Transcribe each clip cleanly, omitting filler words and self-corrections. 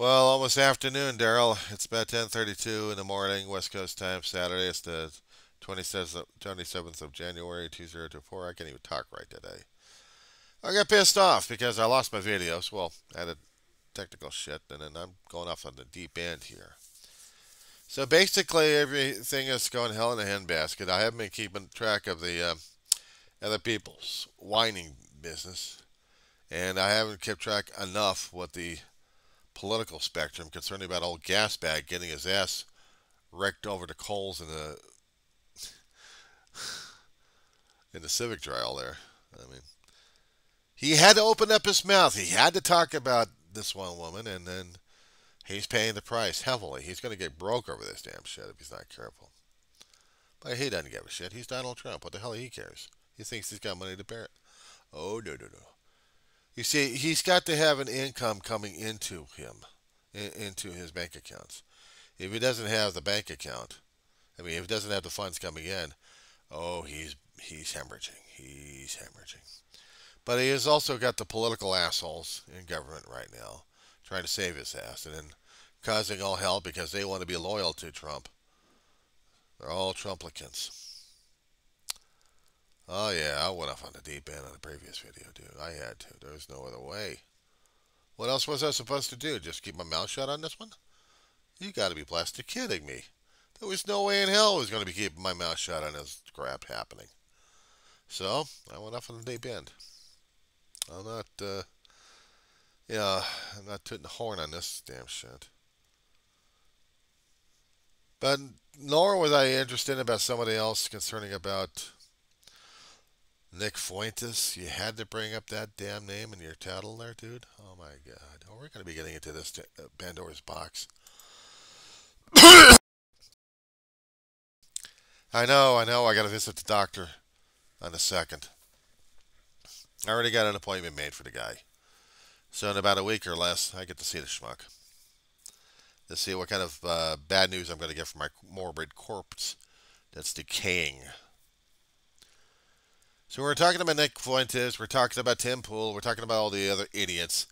Well, almost afternoon, Daryl. It's about 10:32 in the morning, West Coast time, Saturday. It's the 27th of January, 2024. I can't even talk right today. I got pissed off because I lost my videos. Well, I had a technical shit, and then I'm going off on the deep end here. So basically, everything is going hell in a handbasket. I haven't been keeping track of the other people's whining business, and I haven't kept track enough with the political spectrum concerning about old Gasbag getting his ass wrecked over the coals in the civic trial there. I mean, he had to open up his mouth. He had to talk about this one woman, and then he's paying the price heavily. He's going to get broke over this damn shit if he's not careful. But he doesn't give a shit. He's Donald Trump. What the hell he cares? He thinks he's got money to bear it. Oh, no, no, no. You see, he's got to have an income coming into him, into his bank accounts. If he doesn't have the bank account, I mean, if he doesn't have the funds coming in, oh, he's hemorrhaging. He's hemorrhaging. But he has also got the political assholes in government right now trying to save his ass and then causing all hell because they want to be loyal to Trump. They're all Trumplicans. Oh, yeah, I went off on the deep end on the previous video, dude. I had to. There was no other way. What else was I supposed to do? Just keep my mouth shut on this one? You gotta be blasted kidding me. There was no way in hell I was going to be keeping my mouth shut on this crap happening. So, I went off on the deep end. I'm not, I'm not tooting the horn on this damn shit. But nor was I interested about somebody else concerning about Nick Fuentes. You had to bring up that damn name in your title there, dude. Oh my god. Oh, we're going to be getting into this Pandora's box. I know. I got to visit the doctor on the second. I already got an appointment made for the guy. So in about a week or less, I get to see the schmuck. To see what kind of bad news I'm going to get from my morbid corpse that's decaying. So we're talking about Nick Fuentes, we're talking about Tim Pool, we're talking about all the other idiots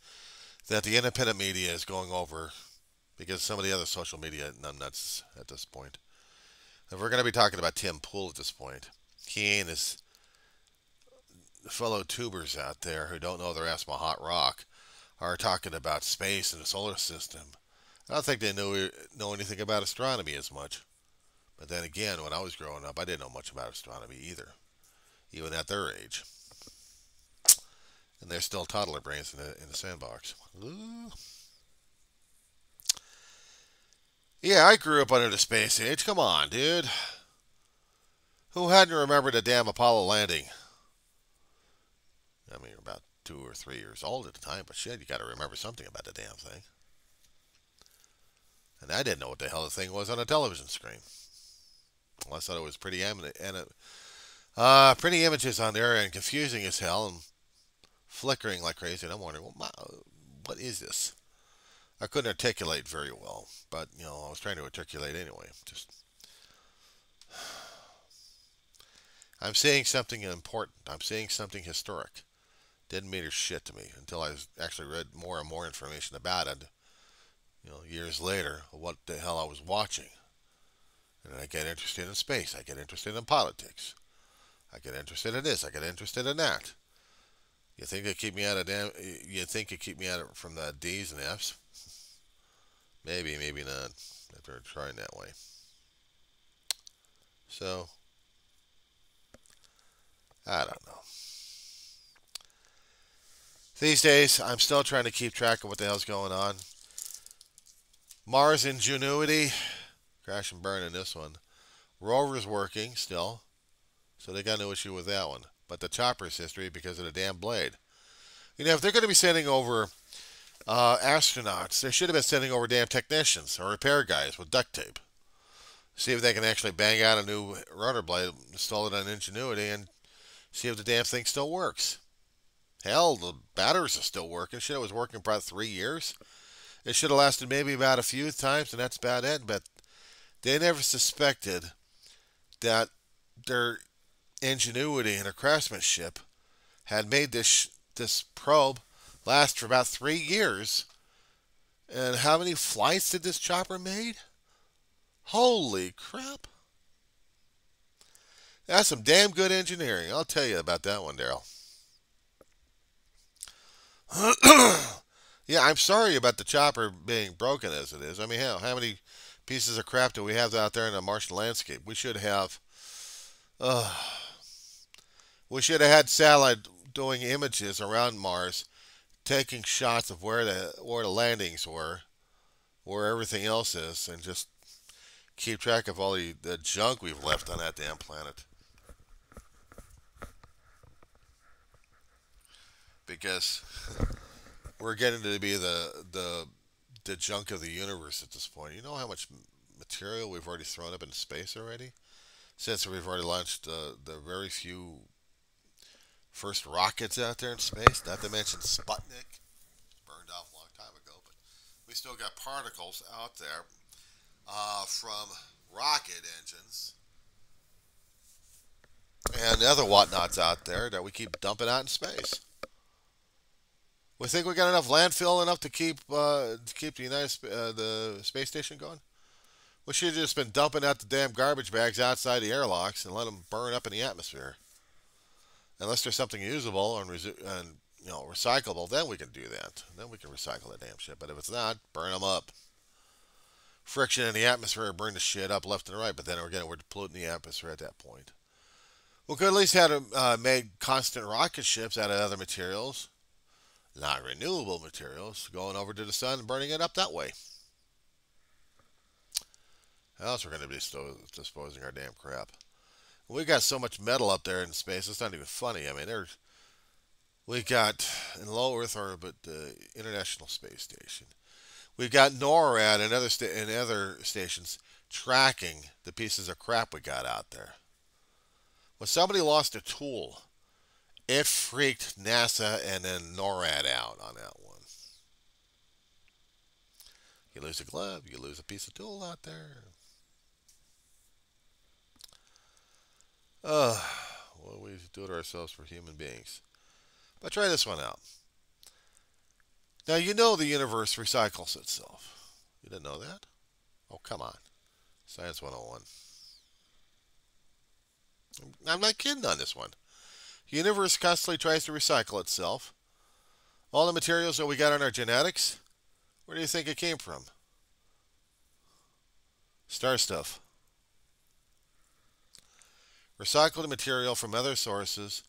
that the independent media is going over because some of the other social media numbnuts at this point. If we're going to be talking about Tim Pool at this point, he and his fellow tubers out there who don't know their ass from a hot rock are talking about space and the solar system. I don't think they know anything about astronomy as much. But then again, when I was growing up, I didn't know much about astronomy either, even at their age. And they're still toddler brains in the sandbox. Ooh. Yeah, I grew up under the space age. Come on, dude. Who hadn't remembered the damn Apollo landing? I mean, about 2 or 3 years old at the time, but shit, you got to remember something about the damn thing. And I didn't know what the hell the thing was on a television screen. Well, I thought it was pretty eminent, and pretty images on there and confusing as hell and flickering like crazy. And I'm wondering, well, what is this? I couldn't articulate very well, but I was trying to articulate anyway. I'm saying something important. I'm saying something historic. Didn't mean shit to me until I actually read more and more information about it. Years later, what the hell I was watching. And I get interested in space. I get interested in politics. I get interested in this. I get interested in that. You think they keep me out of damn? You think you keep me out of from the D's and F's? Maybe, maybe not. After trying that way. So I don't know. These days, I'm still trying to keep track of what the hell's going on. Mars Ingenuity, crash and burn in this one. Rover's working still, so they got no issue with that one. But the chopper's history because of the damn blade. If they're going to be sending over astronauts, they should have been sending over damn technicians or repair guys with duct tape. See if they can actually bang out a new rotor blade, install it on Ingenuity, and see if the damn thing still works. Hell, the batteries are still working. Shit, it was working for about 3 years. It should have lasted maybe about a few times, and that's about it. But they never suspected that their ingenuity and their craftsmanship had made this probe last for about 3 years And how many flights did this chopper made? Holy crap. That's some damn good engineering. I'll tell you about that one, Daryl. Yeah, I'm sorry about the chopper being broken as it is. I mean, how many pieces of crap do we have out there in the Martian landscape? Uh, we should have had satellite doing images around Mars, taking shots of where the landings were, where everything else is, and just keep track of all the junk we've left on that damn planet. Because we're getting to be the junk of the universe at this point. You know how much material we've already thrown up into space already? Since we've already launched the very few first rockets out there in space, not to mention Sputnik, burned off a long time ago, but we still got particles out there from rocket engines and other whatnots out there that we keep dumping out in space. We think we got enough landfill enough to keep the space station going. We should have just been dumping out the damn garbage bags outside the airlocks and let them burn up in the atmosphere. Unless there's something usable and recyclable, then we can do that. Then we can recycle that damn shit. But if it's not, burn them up. Friction in the atmosphere will burn the shit up left and right. But then we're polluting the atmosphere at that point. We could at least have made constant rocket ships out of other materials, not renewable materials, going over to the sun and burning it up that way. How else we're going to be disposing our damn crap? We got so much metal up there in space, it's not even funny. I mean, we got in low Earth orbit the International Space Station. We've got NORAD and other stations tracking the pieces of crap we got out there. When somebody lost a tool, it freaked NASA and then NORAD out on that one. You lose a glove, you lose a piece of tool out there. Well, we do it ourselves for human beings. But try this one out. Now, you know the universe recycles itself. You didn't know that? Oh, come on. Science 101. I'm not kidding on this one. The universe constantly tries to recycle itself. All the materials that we got in our genetics, where do you think it came from? Star stuff. Recycled material from other sources.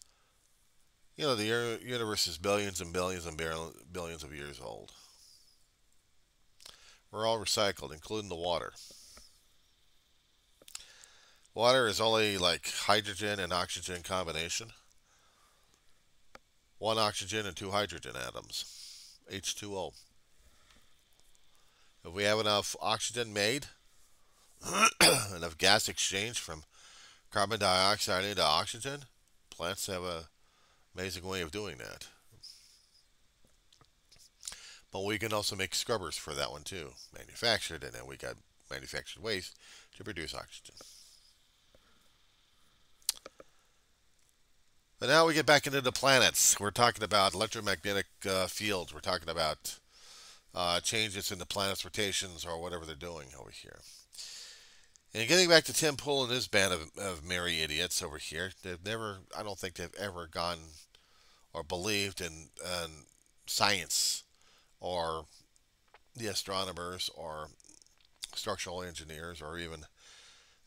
You know, the universe is billions and billions and billions of years old. We're all recycled, including the water. Water is only like hydrogen and oxygen combination. One oxygen and two hydrogen atoms. H2O. If we have enough oxygen made, enough gas exchange from carbon dioxide into oxygen, plants have an amazing way of doing that. But we can also make scrubbers for that one too, manufactured, and then we got manufactured waste to produce oxygen. But now we get back into the planets. We're talking about electromagnetic fields. We're talking about changes in the planet's rotations or whatever they're doing over here. And getting back to Tim Pool and his band of merry idiots over here, I don't think they've ever gone or believed in science or the astronomers or structural engineers or even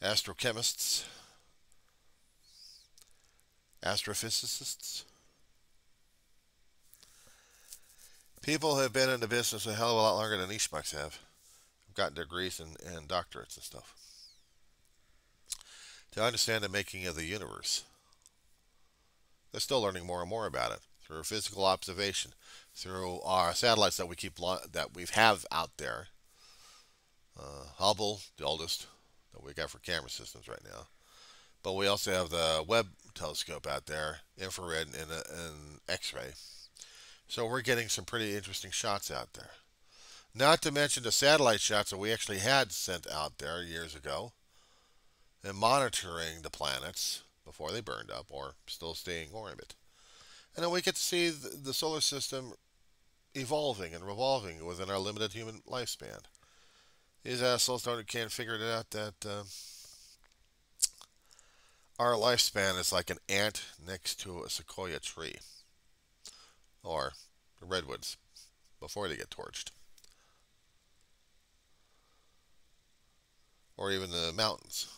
astrochemists, astrophysicists. People have been in the business a hell of a lot longer than these schmucks have. Gotten degrees and doctorates and stuff. To understand the making of the universe. They're still learning more and more about it through physical observation, through our satellites that we have out there. Hubble, the oldest that we got for camera systems right now. But we also have the Webb telescope out there, infrared and X-ray. So we're getting some pretty interesting shots out there. Not to mention the satellite shots that we actually had sent out there years ago, and monitoring the planets before they burned up or still staying in orbit. And then we get to see the solar system evolving and revolving within our limited human lifespan. These assholes can't figure it out that our lifespan is like an ant next to a sequoia tree, or the redwoods before they get torched, or even the mountains.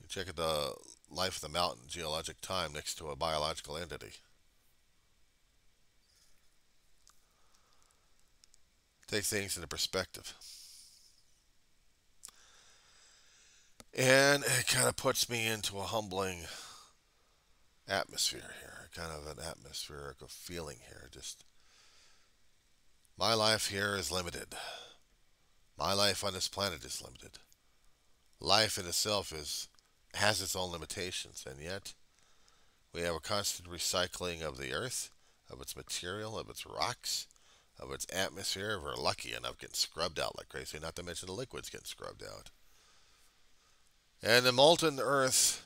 You check at the life of the mountain, geologic time next to a biological entity. Take things into perspective. And it kind of puts me into a humbling atmosphere here, kind of an atmospheric of feeling here. Just my life here is limited. My life on this planet is limited. Life in itself has its own limitations, and yet we have a constant recycling of the earth, of its material, of its rocks, of its atmosphere. We're lucky enough getting scrubbed out like crazy, not to mention the liquids getting scrubbed out. And the molten earth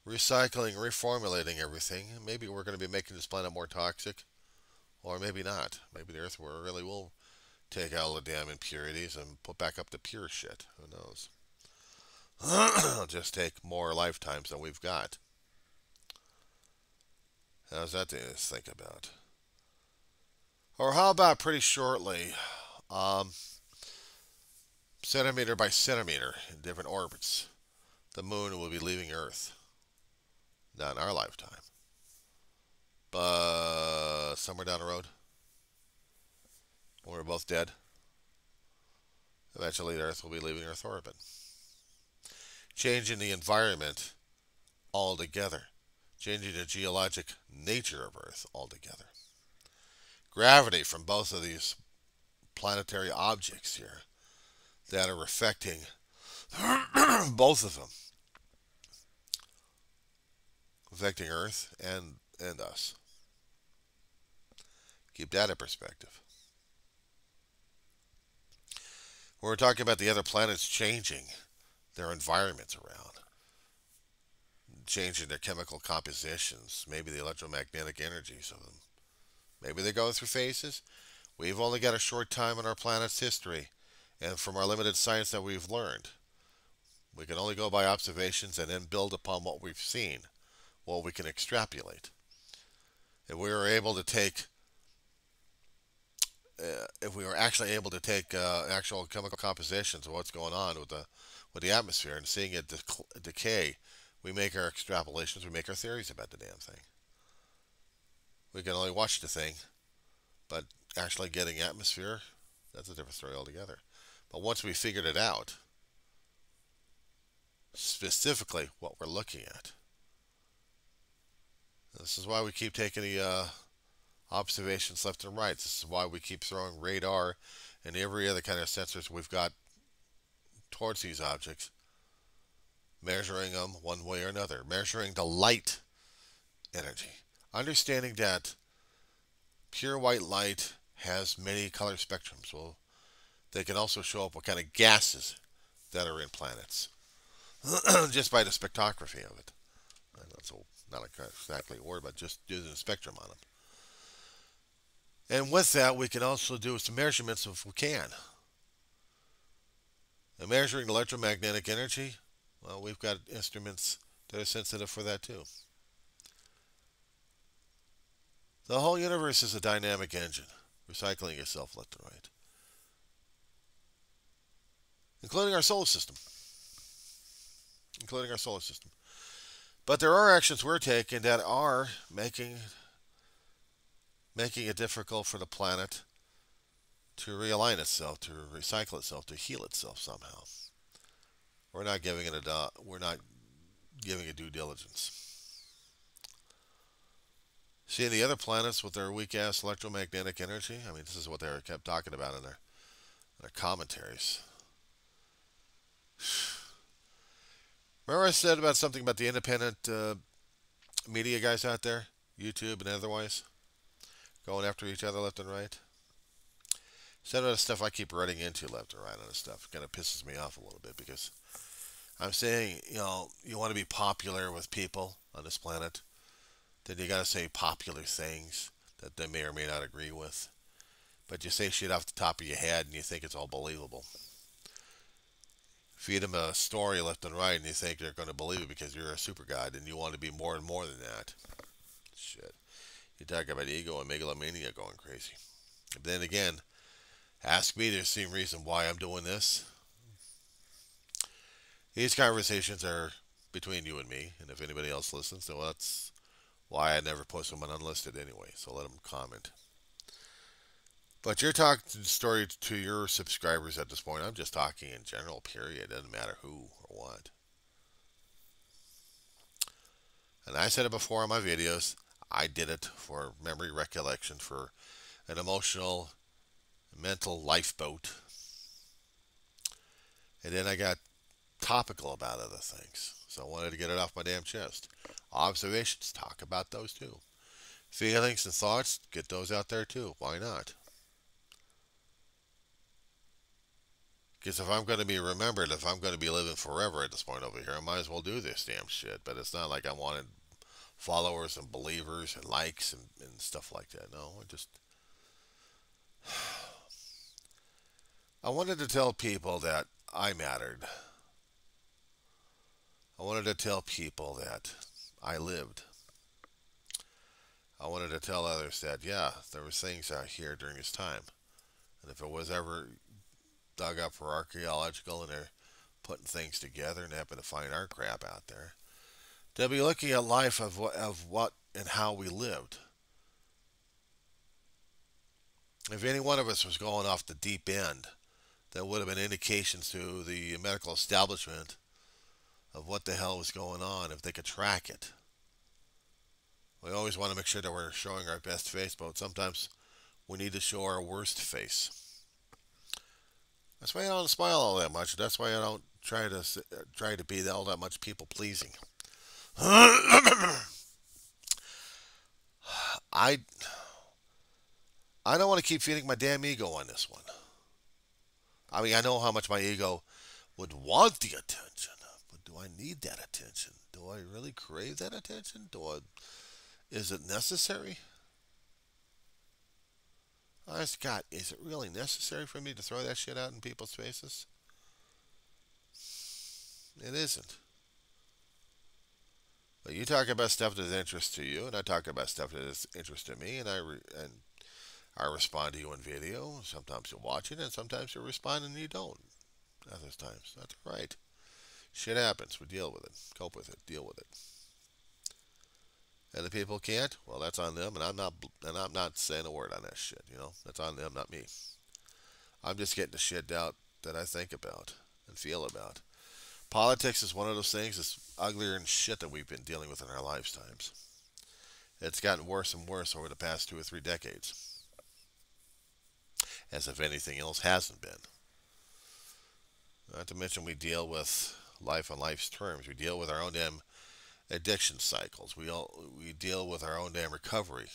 recycling, reformulating everything. Maybe we're going to be making this planet more toxic, or maybe not. Maybe the earth really will take out all the damn impurities and put back up the pure shit. Who knows? It'll just take more lifetimes than we've got. How's that to think about? Or how about pretty shortly, centimeter by centimeter in different orbits, the moon will be leaving Earth. Not in our lifetime, but somewhere down the road, when we're both dead, eventually the Earth will be leaving Earth orbit. Changing the environment altogether. Changing the geologic nature of Earth altogether. Gravity from both of these planetary objects here that are affecting both of them. Affecting Earth and us. Keep that in perspective. When we're talking about the other planets changing their environments around, changing their chemical compositions, maybe the electromagnetic energies of them. Maybe they go through phases. We've only got a short time in our planet's history, and from our limited science that we've learned, we can only go by observations and then build upon what we've seen, what we can extrapolate. If we were able to take if we were actually able to take actual chemical compositions of what's going on with the atmosphere and seeing it decay, we make our extrapolations, we make our theories about the damn thing. We can only watch the thing, but actually getting atmosphere, that's a different story altogether. But once we figured it out, specifically what we're looking at, this is why we keep taking the observations left and right. This is why we keep throwing radar and every other kind of sensors we've got towards these objects, measuring them one way or another, measuring the light energy, understanding that pure white light has many color spectrums. Well, they can also show up what kind of gases that are in planets just by the spectrography of it. That's not exactly a word, but just using the spectrum on them. And with that, we can also do some measurements if we can. And measuring electromagnetic energy, well, we've got instruments that are sensitive for that too. The whole universe is a dynamic engine, recycling itself left and right, including our solar system. But there are actions we're taking that are making it difficult for the planet to realign itself, to recycle itself, to heal itself somehow. We're not giving it due diligence. Seeing the other planets with their weak-ass electromagnetic energy, I mean, this is what they kept talking about in their commentaries. Remember I said about something about the independent media guys out there, YouTube and otherwise, going after each other left and right? Some of the stuff I keep running into left and right on this stuff kind of pisses me off a little bit, because I'm saying, you want to be popular with people on this planet, then you got to say popular things. that they may or may not agree with. But you say shit off the top of your head and you think it's all believable. Feed them a story left and right and you think they're going to believe it because you're a super god and you want to be more and more than that. Shit. You talk about ego and megalomania going crazy. But then again, ask me the same reason why I'm doing this. These conversations are between you and me, and if anybody else listens, so that's why I never post them on unlisted anyway, so let them comment. But you're talking story to your subscribers at this point. I'm just talking in general, period. It doesn't matter who or what. And I said it before on my videos. I did it for memory recollection, for an emotional, mental lifeboat. And then I got topical about other things. So I wanted to get it off my damn chest. Observations, talk about those too. Feelings and thoughts, get those out there too. Why not? Because if I'm going to be remembered, if I'm going to be living forever at this point over here, I might as well do this damn shit. But it's not like I wanted followers and believers and likes and stuff like that. No, I wanted to tell people that I mattered. I wanted to tell people that I lived. I wanted to tell others that, yeah, there was things out here during this time. And if it was ever dug up for archaeological and they're putting things together and happen to find our crap out there, they'll be looking at life of what and how we lived. If any one of us was going off the deep end, there would have been indications to the medical establishment of what the hell was going on if they could track it. We always want to make sure that we're showing our best face, but sometimes we need to show our worst face. That's why I don't smile all that much. That's why I don't try to be all that much people pleasing. I don't want to keep feeding my damn ego on this one. I mean, I know how much my ego would want the attention, but do I need that attention? Do I really crave that attention? Is it necessary? Honest God, is it really necessary for me to throw that shit out in people's faces? It isn't. But you talk about stuff that's of interest to you, and I talk about stuff that is interest to me, and I respond to you in video. Sometimes you watch it, and sometimes you respond and you don't. Other times, that's right. Shit happens. We deal with it, cope with it, deal with it. And the people can't, well, that's on them, and I'm not saying a word on that shit. You know, that's on them, not me. I'm just getting the shit out that I think about and feel about. Politics is one of those things that's uglier than shit that we've been dealing with in our lifetimes. It's gotten worse and worse over the past 2 or 3 decades, as if anything else hasn't been. Not to mention we deal with life on life's terms. We deal with our own damn addiction cycles. We deal with our own damn recovery.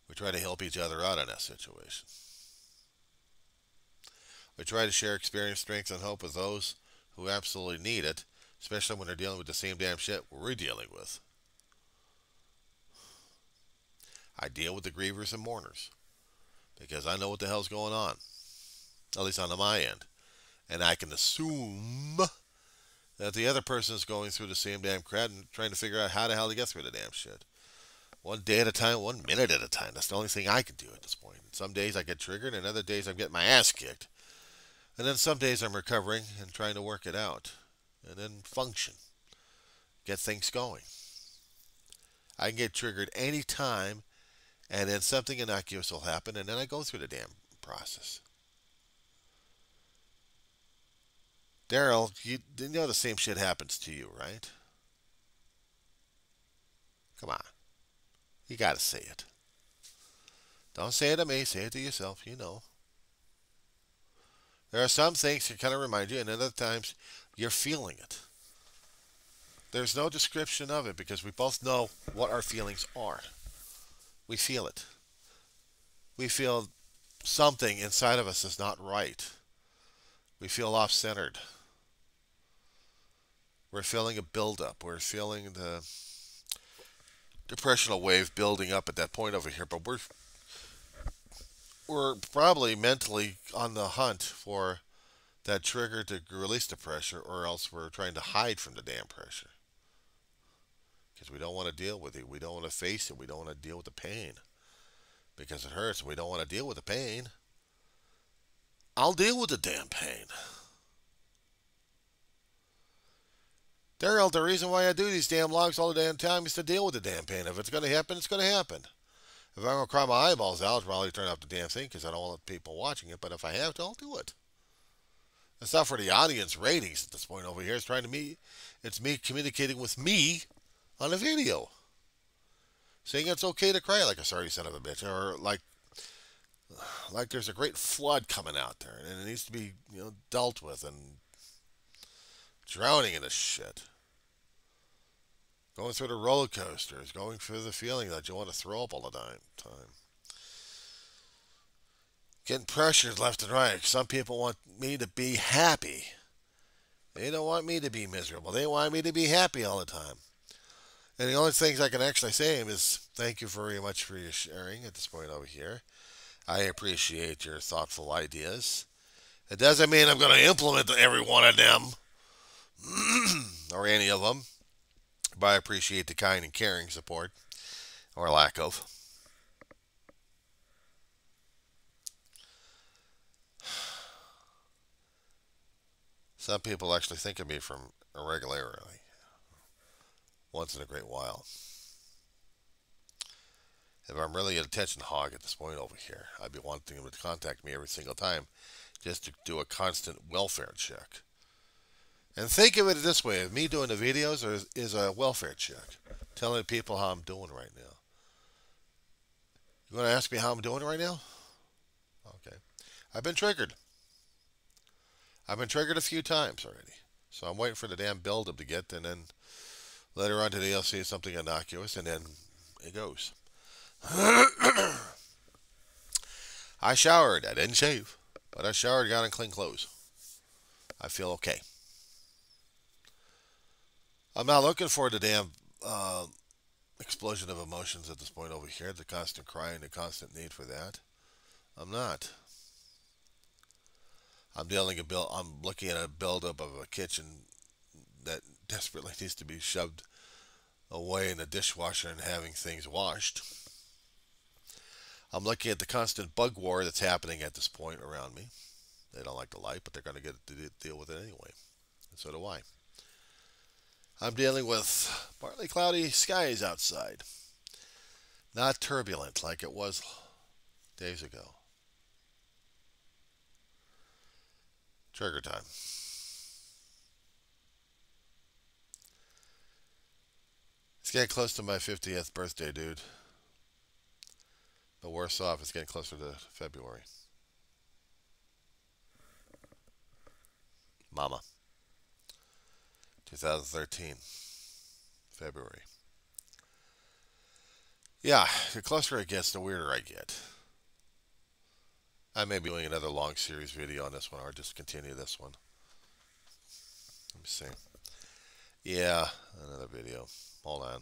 We try to help each other out in that situation. We try to share experience, strength, and hope with those who absolutely need it, especially when they're dealing with the same damn shit we're dealing with. I deal with the grievers and mourners because I know what the hell's going on, at least on my end. And I can assume that the other person is going through the same damn crap and trying to figure out how the hell to get through the damn shit. One day at a time, 1 minute at a time. That's the only thing I can do at this point. Some days I get triggered, and other days I'm getting my ass kicked. And then some days I'm recovering and trying to work it out. And then function. Get things going. I can get triggered any time, and then something innocuous will happen, and then I go through the damn process. Daryl, you know the same shit happens to you, right? Come on. You gotta say it. Don't say it to me, say it to yourself, you know. There are some things that kind of remind you, and other times you're feeling it. There's no description of it because we both know what our feelings are. We feel it. We feel something inside of us is not right. We feel off-centered. We're feeling a buildup. We're feeling the depressional wave building up at that point over here, but we're probably mentally on the hunt for that trigger to release the pressure, or else we're trying to hide from the damn pressure because we don't want to deal with it. We don't want to face it. We don't want to deal with the pain because it hurts. We don't want to deal with the pain. I'll deal with the damn pain. Daryl, the reason why I do these damn logs all the damn time is to deal with the damn pain. If it's going to happen, it's going to happen. If I'm going to cry my eyeballs out, I'll probably turn off the damn thing because I don't want people watching it. But if I have to, I'll do it. It's not for the audience ratings at this point over here. It's me communicating with me on a video. Saying it's okay to cry like a sorry son of a bitch. Or like there's a great flood coming out there and it needs to be, dealt with and drowning in this shit. Going through the roller coasters, going through the feeling that you want to throw up all the time. Getting pressured left and right. Some people want me to be happy. They don't want me to be miserable. They want me to be happy all the time. And the only things I can actually say is thank you very much for your sharing at this point over here. I appreciate your thoughtful ideas. It doesn't mean I'm going to implement every one of them or any of them. But I appreciate the kind and caring support, or lack of. Some people actually think of me from irregularly, once in a great while. If I'm really an attention hog at this point over here, I'd be wanting them to contact me every single time just to do a constant welfare check. And think of it this way, me doing the videos is a welfare check, telling people how I'm doing right now. You want to ask me how I'm doing right now? Okay. I've been triggered. I've been triggered a few times already. So I'm waiting for the damn build-up to get, and then later on today I'll see something innocuous, and then it goes. I showered. I didn't shave, but I showered, got in clean clothes. I feel okay. I'm not looking for the damn explosion of emotions at this point over here, the constant crying, the constant need for that. I'm not. I'm looking at a buildup of a kitchen that desperately needs to be shoved away in the dishwasher and having things washed. I'm looking at the constant bug war that's happening at this point around me. They don't like the light, but they're going to get to deal with it anyway. And so do I. I'm dealing with partly cloudy skies outside. Not turbulent like it was days ago. Trigger time. It's getting close to my 50th birthday, dude. But worse off, it's getting closer to February. Mama. 2013. February. Yeah, the closer it gets, the weirder I get. I may be doing another long series video on this one, or just continue this one. Let me see. Yeah, another video. Hold on.